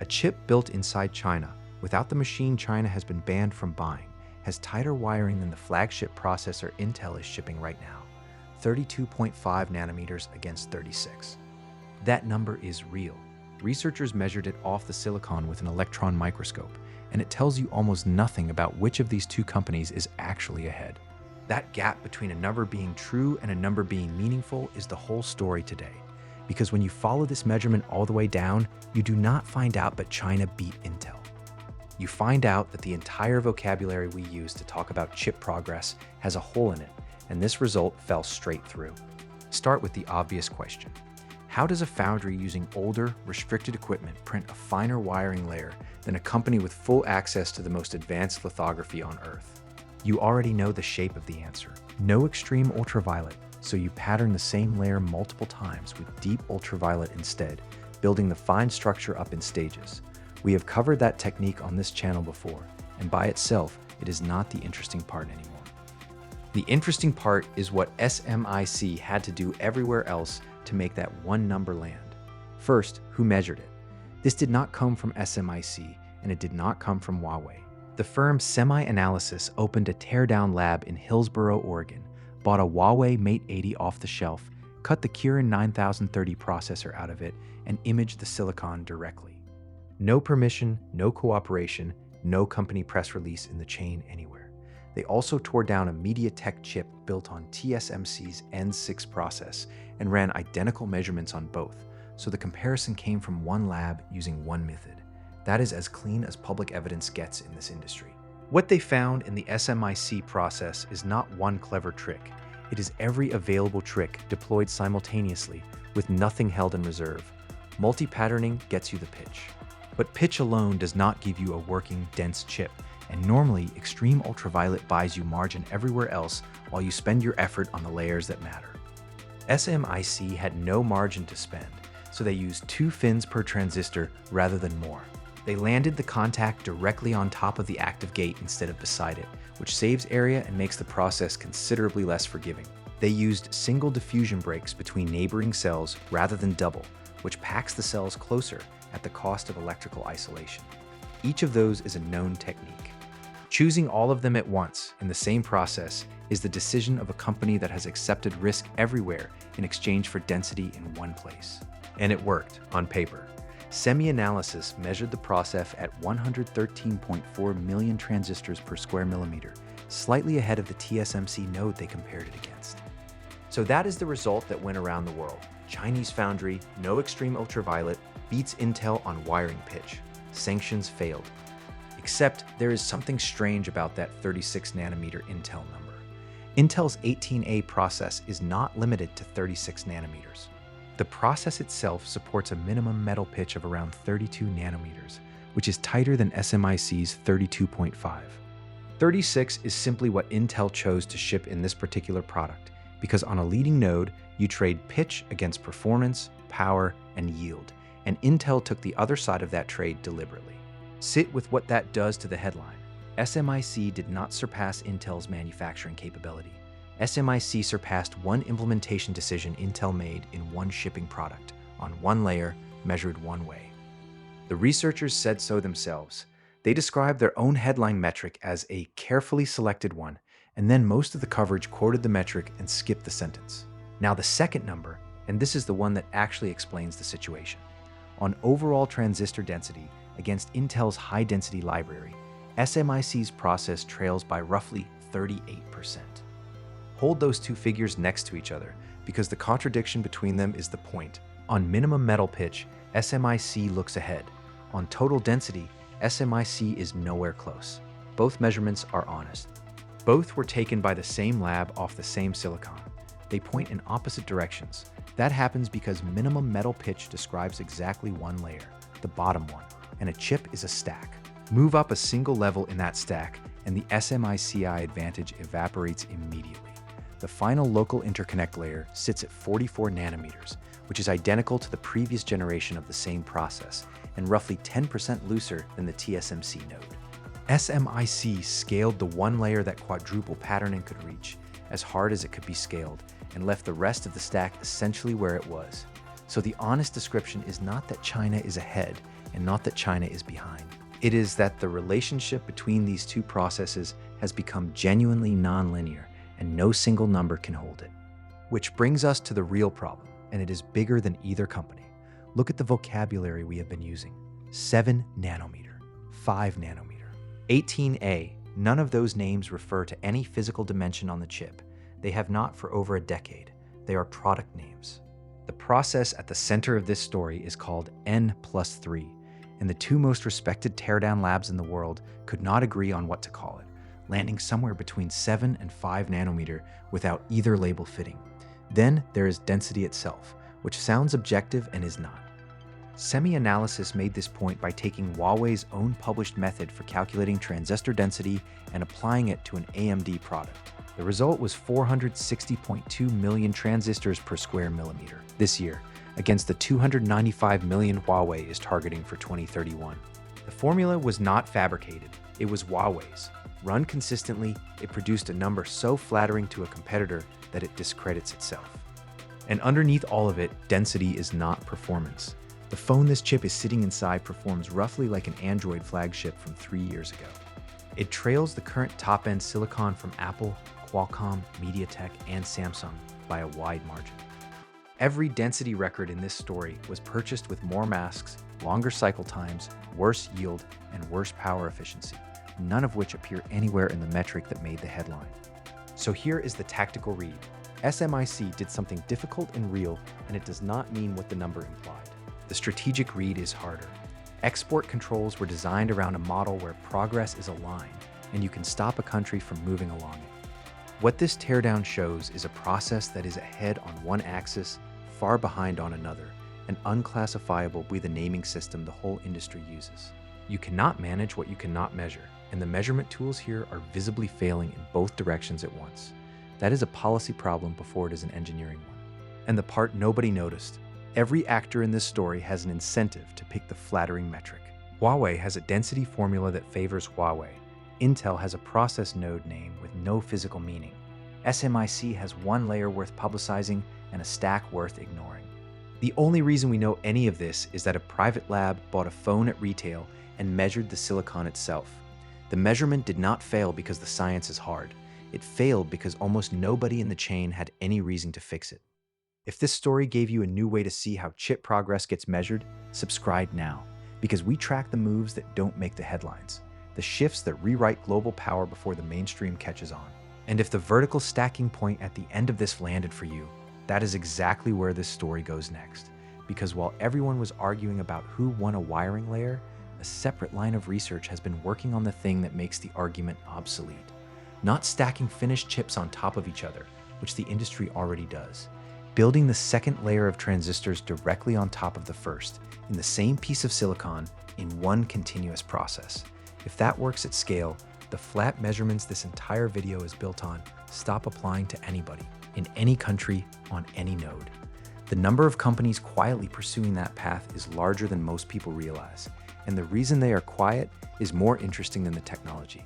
A chip built inside China, without the machine China has been banned from buying, has tighter wiring than the flagship processor Intel is shipping right now, 32.5 nanometers against 36. That number is real. Researchers measured it off the silicon with an electron microscope, and it tells you almost nothing about which of these two companies is actually ahead. That gap between a number being true and a number being meaningful is the whole story today. Because when you follow this measurement all the way down, you do not find out that China beat Intel. You find out that the entire vocabulary we use to talk about chip progress has a hole in it, and this result fell straight through. Start with the obvious question. How does a foundry using older, restricted equipment print a finer wiring layer than a company with full access to the most advanced lithography on Earth? You already know the shape of the answer. No extreme ultraviolet, so you pattern the same layer multiple times with deep ultraviolet instead, building the fine structure up in stages. We have covered that technique on this channel before, and by itself, it is not the interesting part anymore. The interesting part is what SMIC had to do everywhere else to make that one number land. First, who measured it? This did not come from SMIC, and it did not come from Huawei. The firm SemiAnalysis opened a teardown lab in Hillsboro, Oregon, bought a Huawei Mate 80 off the shelf, cut the Kirin 9030 processor out of it, and imaged the silicon directly. No permission, no cooperation, no company press release in the chain anywhere. They also tore down a MediaTek chip built on TSMC's N6 process and ran identical measurements on both, so the comparison came from one lab using one method. That is as clean as public evidence gets in this industry. What they found in the SMIC process is not one clever trick. It is every available trick deployed simultaneously with nothing held in reserve. Multi-patterning gets you the pitch. But pitch alone does not give you a working, dense chip, and normally extreme ultraviolet buys you margin everywhere else while you spend your effort on the layers that matter. SMIC had no margin to spend, so they used 2 fins per transistor rather than more. They landed the contact directly on top of the active gate instead of beside it, which saves area and makes the process considerably less forgiving. They used single diffusion breaks between neighboring cells rather than double, which packs the cells closer at the cost of electrical isolation. Each of those is a known technique. Choosing all of them at once in the same process is the decision of a company that has accepted risk everywhere in exchange for density in one place. And it worked, on paper. SemiAnalysis measured the process at 113.4 million transistors per square millimeter, slightly ahead of the TSMC node they compared it against. So that is the result that went around the world. Chinese foundry, no extreme ultraviolet, beats Intel on wiring pitch. Sanctions failed. Except there is something strange about that 36 nanometer Intel number. Intel's 18A process is not limited to 36 nanometers. The process itself supports a minimum metal pitch of around 32 nanometers, which is tighter than SMIC's 32.5. 36 is simply what Intel chose to ship in this particular product, because on a leading node, you trade pitch against performance, power, and yield, and Intel took the other side of that trade deliberately. Sit with what that does to the headline. SMIC did not surpass Intel's manufacturing capability. SMIC surpassed one implementation decision Intel made in one shipping product, on one layer, measured one way. The researchers said so themselves. They described their own headline metric as a carefully selected one, and then most of the coverage quoted the metric and skipped the sentence. Now the second number, and this is the one that actually explains the situation. On overall transistor density against Intel's high-density library, SMIC's process trails by roughly 38%. Hold those two figures next to each other, because the contradiction between them is the point. On minimum metal pitch, SMIC looks ahead. On total density, SMIC is nowhere close. Both measurements are honest. Both were taken by the same lab off the same silicon. They point in opposite directions. That happens because minimum metal pitch describes exactly one layer, the bottom one, and a chip is a stack. Move up a single level in that stack, and the SMICI advantage evaporates immediately. The final local interconnect layer sits at 44 nanometers, which is identical to the previous generation of the same process, and roughly 10% looser than the TSMC node. SMIC scaled the one layer that quadruple patterning could reach, as hard as it could be scaled, and left the rest of the stack essentially where it was. So the honest description is not that China is ahead, and not that China is behind. It is that the relationship between these two processes has become genuinely nonlinear, and no single number can hold it. Which brings us to the real problem, and it is bigger than either company. Look at the vocabulary we have been using. 7 nanometer, 5 nanometer, 18A. None of those names refer to any physical dimension on the chip. They have not for over a decade. They are product names. The process at the center of this story is called N+3, and the two most respected teardown labs in the world could not agree on what to call it, landing somewhere between 7 and 5 nanometer without either label fitting. Then there is density itself, which sounds objective and is not. SemiAnalysis made this point by taking Huawei's own published method for calculating transistor density and applying it to an AMD product. The result was 460.2 million transistors per square millimeter this year, against the 295 million Huawei is targeting for 2031. The formula was not fabricated, it was Huawei's. Run consistently, it produced a number so flattering to a competitor that it discredits itself. And underneath all of it, density is not performance. The phone this chip is sitting inside performs roughly like an Android flagship from 3 years ago. It trails the current top-end silicon from Apple, Qualcomm, MediaTek, and Samsung by a wide margin. Every density record in this story was purchased with more masks, longer cycle times, worse yield, and worse power efficiency, none of which appear anywhere in the metric that made the headline. So here is the tactical read. SMIC did something difficult and real, and it does not mean what the number implied. The strategic read is harder. Export controls were designed around a model where progress is a line, and you can stop a country from moving along it. What this teardown shows is a process that is ahead on one axis, far behind on another, and unclassifiable by the naming system the whole industry uses. You cannot manage what you cannot measure, and the measurement tools here are visibly failing in both directions at once. That is a policy problem before it is an engineering one. And the part nobody noticed. Every actor in this story has an incentive to pick the flattering metric. Huawei has a density formula that favors Huawei. Intel has a process node name with no physical meaning. SMIC has one layer worth publicizing and a stack worth ignoring. The only reason we know any of this is that a private lab bought a phone at retail and measured the silicon itself. The measurement did not fail because the science is hard. It failed because almost nobody in the chain had any reason to fix it. If this story gave you a new way to see how chip progress gets measured, subscribe now, because we track the moves that don't make the headlines, the shifts that rewrite global power before the mainstream catches on. And if the vertical stacking point at the end of this landed for you, that is exactly where this story goes next. Because while everyone was arguing about who won a wiring layer, a separate line of research has been working on the thing that makes the argument obsolete. Not stacking finished chips on top of each other, which the industry already does. Building the second layer of transistors directly on top of the first, in the same piece of silicon, in one continuous process. If that works at scale, the flat measurements this entire video is built on stop applying to anybody, in any country, on any node. The number of companies quietly pursuing that path is larger than most people realize, and the reason they are quiet is more interesting than the technology.